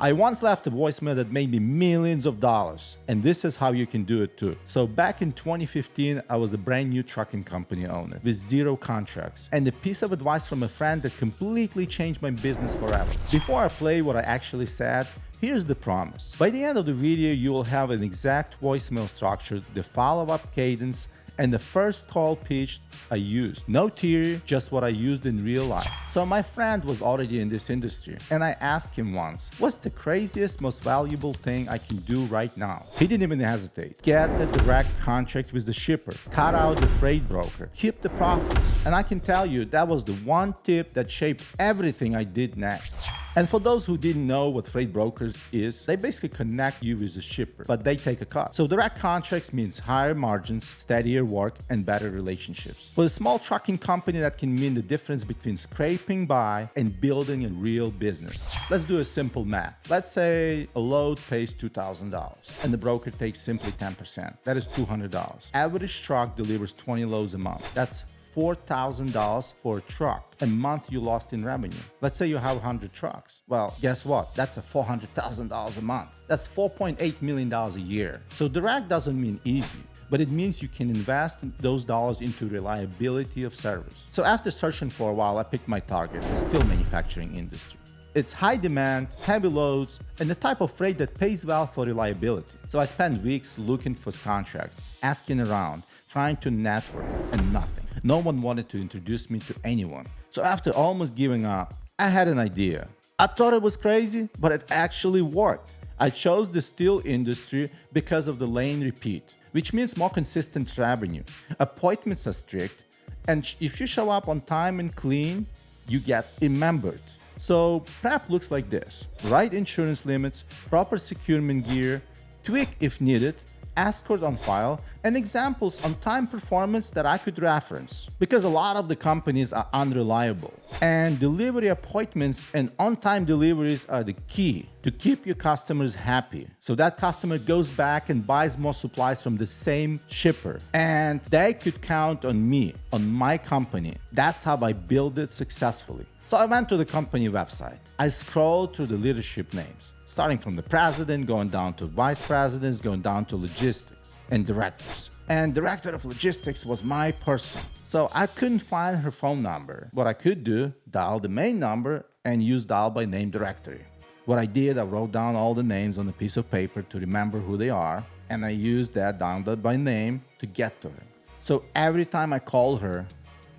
I once left a voicemail that made me millions of dollars, and this is how you can do it too. So back in 2015, I was a brand new trucking company owner with 0 contracts, and a piece of advice from a friend that completely changed my business forever. Before I play what I actually said, here's the promise. By the end of the video, you will have an exact voicemail structure, the follow-up cadence, and the first call pitch I used. No theory, just what I used in real life. So my friend was already in this industry, and I asked him once, what's the craziest, most valuable thing I can do right now? He didn't even hesitate. Get a direct contract with the shipper, cut out the freight broker, keep the profits. And I can tell you, that was the one tip that shaped everything I did next. And for those who didn't know what freight brokers is, they basically connect you with the shipper, but they take a cut. So direct contracts means higher margins, steadier work, and better relationships. For a small trucking company, that can mean the difference between scraping by and building a real business. Let's do a simple math. Let's say a load pays $2,000 and the broker takes simply 10%. That is $200. Average truck delivers 20 loads a month. That's $4,000 for a truck, a month you lost in revenue. Let's say you have 100 trucks. Well, guess what? That's a $400,000 a month. That's $4.8 million a year. So direct doesn't mean easy, but it means you can invest those dollars into reliability of service. So after searching for a while, I picked my target, the steel manufacturing industry. It's high demand, heavy loads, and the type of freight that pays well for reliability. So I spent weeks looking for contracts, asking around, trying to network, and nothing. No one wanted to introduce me to anyone. So after almost giving up, I had an idea. I thought it was crazy, but it actually worked. I chose the steel industry because of the lane repeat, which means more consistent revenue. Appointments are strict, and if you show up on time and clean, you get remembered. So prep looks like this: right insurance limits, proper securement gear, tweak if needed, escort on file, and examples on time performance that I could reference. Because a lot of the companies are unreliable, and delivery appointments and on-time deliveries are the key to keep your customers happy. So that customer goes back and buys more supplies from the same shipper, and they could count on me, on my company. That's how I built it successfully. So I went to the company website. I scrolled through the leadership names, starting from the president, going down to vice presidents, going down to logistics and directors. And director of logistics was my person. So I couldn't find her phone number. What I could do, dial the main number and use dial by name directory. What I did, I wrote down all the names on a piece of paper to remember who they are, and I used that dial by name to get to her. So every time I called her,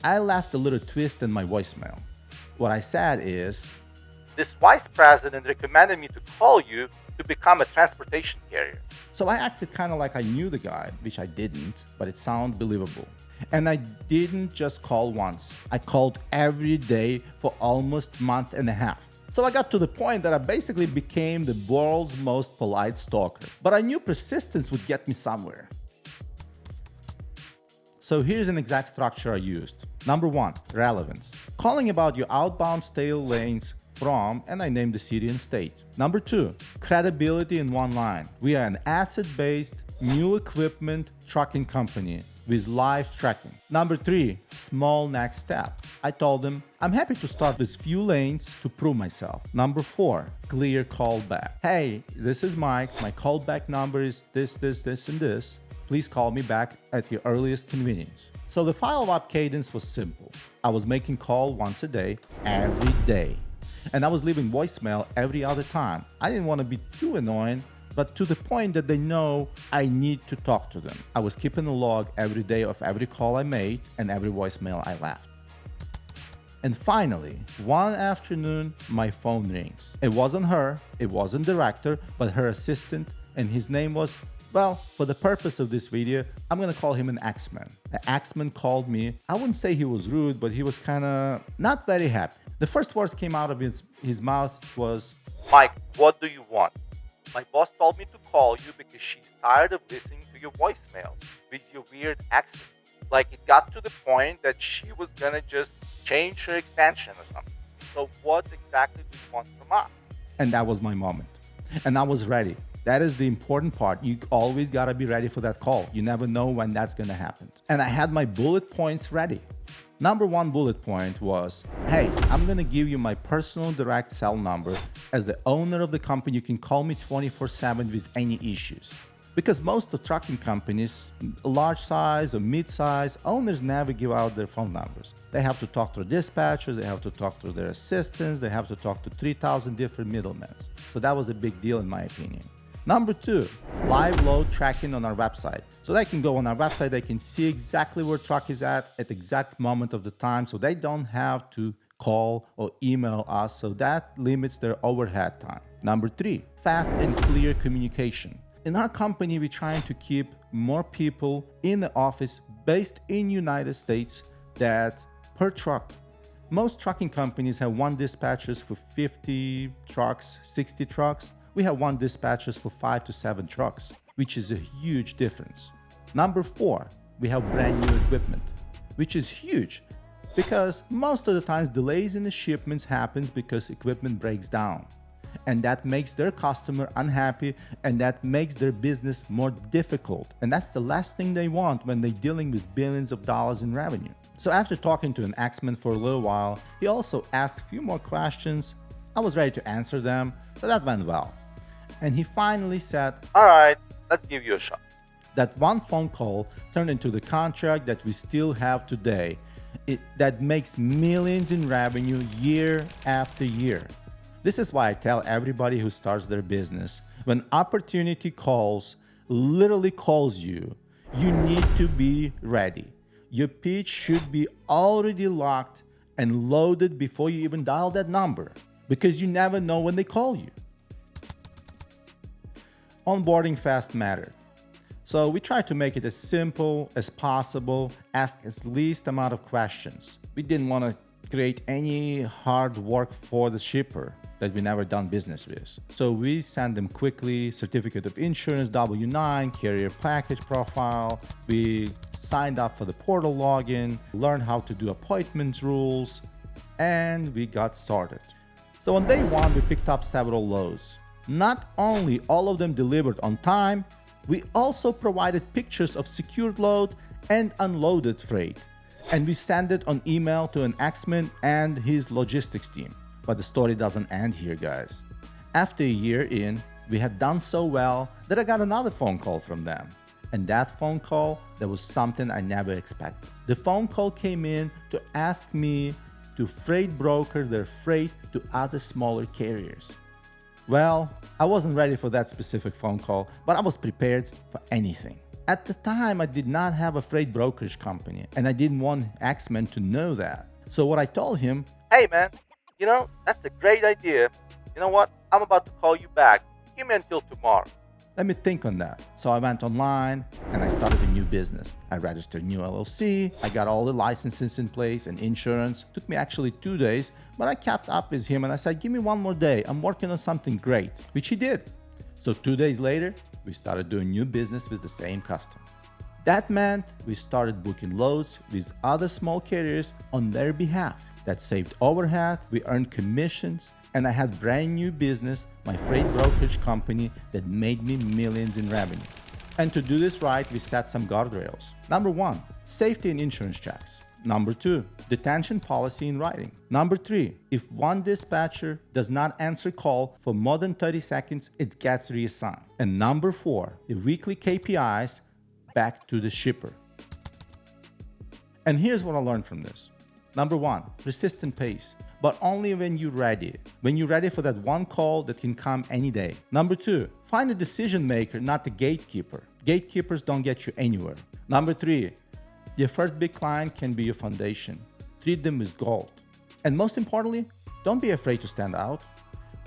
I left a little twist in my voicemail. What I said is, this vice president recommended me to call you to become a transportation carrier. So I acted kind of like I knew the guy, which I didn't, but it sounded believable. And I didn't just call once. I called every day for almost a month and a half. So I got to the point that I basically became the world's most polite stalker. But I knew persistence would get me somewhere. So here's an exact structure I used. Number 1, relevance. Calling about your outbound stale lanes from, and I named the city and state. Number 2, credibility in one line. We are an asset-based, new equipment trucking company with live tracking. Number 3, small next step. I told them, I'm happy to start with few lanes to prove myself. Number 4, clear callback. Hey, this is Mike. My callback number is this, and this. Please call me back at your earliest convenience. So the follow-up cadence was simple. I was making call once a day, every day. And I was leaving voicemail every other time. I didn't want to be too annoying, but to the point that they know I need to talk to them. I was keeping a log every day of every call I made and every voicemail I left. And finally, one afternoon, my phone rings. It wasn't her, it wasn't director, but her assistant, and his name was, well, for the purpose of this video, I'm gonna call him an Axeman. The Axeman called me. I wouldn't say he was rude, but he was kinda not very happy. The first words came out of his mouth was, Mike, what do you want? My boss told me to call you because she's tired of listening to your voicemails with your weird accent. Like it got to the point that she was gonna just change her extension or something. So what exactly do you want from us? And that was my moment. And I was ready. That is the important part. You always gotta be ready for that call. You never know when that's gonna happen. And I had my bullet points ready. Number one bullet point was, hey, I'm gonna give you my personal direct cell number. As the owner of the company, you can call me 24/7 with any issues. Because most of the trucking companies, large size or mid-size, owners never give out their phone numbers. They have to talk to dispatchers, they have to talk to their assistants, they have to talk to 3,000 different middlemen. So that was a big deal in my opinion. Number two, live load tracking on our website. So they can go on our website, they can see exactly where truck is at the exact moment of the time, so they don't have to call or email us, so that limits their overhead time. Number three, fast and clear communication. In our company, we're trying to keep more people in the office based in United States that per truck. Most trucking companies have one dispatchers for 50 trucks, 60 trucks. We have one dispatchers for 5 to 7 trucks, which is a huge difference. Number four, we have brand new equipment, which is huge because most of the times delays in the shipments happens because equipment breaks down. And that makes their customer unhappy and that makes their business more difficult. And that's the last thing they want when they're dealing with billions of dollars in revenue. So after talking to an axeman for a little while, he also asked a few more questions. I was ready to answer them, so that went well. And he finally said, all right, let's give you a shot. That one phone call turned into the contract that we still have today. That makes millions in revenue year after year. This is why I tell everybody who starts their business, when opportunity calls, literally calls you, you need to be ready. Your pitch should be already locked and loaded before you even dial that number, because you never know when they call you. Onboarding fast mattered. So we tried to make it as simple as possible, ask as least amount of questions. We didn't want to create any hard work for the shipper that we never done business with. So we send them quickly certificate of insurance, W-9, carrier package profile. We signed up for the portal login, learned how to do appointment rules, and we got started. So on day one, we picked up several loads. Not only all of them delivered on time, we also provided pictures of secured load and unloaded freight. And we sent it on email to an axeman and his logistics team. But the story doesn't end here, guys. After a year in, we had done so well that I got another phone call from them. And that phone call, there was something I never expected. The phone call came in to ask me to freight broker their freight to other smaller carriers. Well, I wasn't ready for that specific phone call, but I was prepared for anything. At the time, I did not have a freight brokerage company, and I didn't want axeman to know that. So what I told him, hey man, that's a great idea. You know what? I'm about to call you back. Give me until tomorrow. Let me think on that. So I went online and I started a new business. I registered new LLC. I got all the licenses in place and insurance. Took me actually 2 days, but I kept up with him and I said, give me one more day. I'm working on something great, which he did. So 2 days later, we started doing new business with the same customer. That meant we started booking loads with other small carriers on their behalf. That saved overhead, we earned commissions, and I had brand new business, my freight brokerage company that made me millions in revenue. And to do this right, we set some guardrails. Number one, safety and insurance checks. Number two, detention policy in writing. Number three, if one dispatcher does not answer call for more than 30 seconds, it gets reassigned. And number four, the weekly KPIs back to the shipper. And here's what I learned from this. Number one, persistent pace, but only when you're ready. When you're ready for that one call that can come any day. Number two, find a decision maker, not the gatekeeper. Gatekeepers don't get you anywhere. Number three, your first big client can be your foundation. Treat them with gold. And most importantly, don't be afraid to stand out.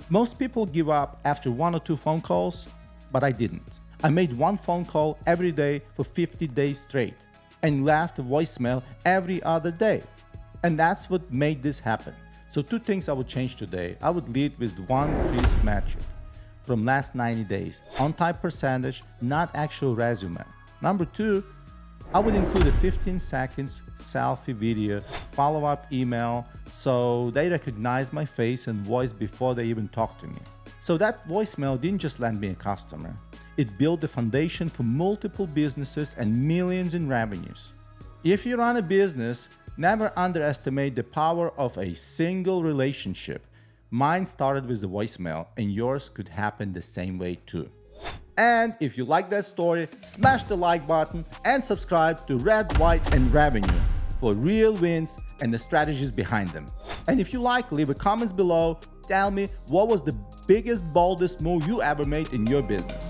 Most people give up after 1 or 2 phone calls, but I didn't. I made one phone call every day for 50 days straight and left a voicemail every other day. And that's what made this happen. So 2 things I would change today. I would lead with one crisp metric from last 90 days, on-time percentage, not actual resume. Number 2, I would include a 15 seconds selfie video, follow-up email, so they recognize my face and voice before they even talk to me. So that voicemail didn't just land me a customer. It built the foundation for multiple businesses and millions in revenues. If you run a business, Never underestimate the power of a single relationship. Mine started with a voicemail, and yours could happen the same way too. And if you like that story, smash the like button and subscribe to Red, White, and Revenue for real wins and the strategies behind them. And if you like, leave a comment below. Tell me what was the biggest, boldest move you ever made in your business.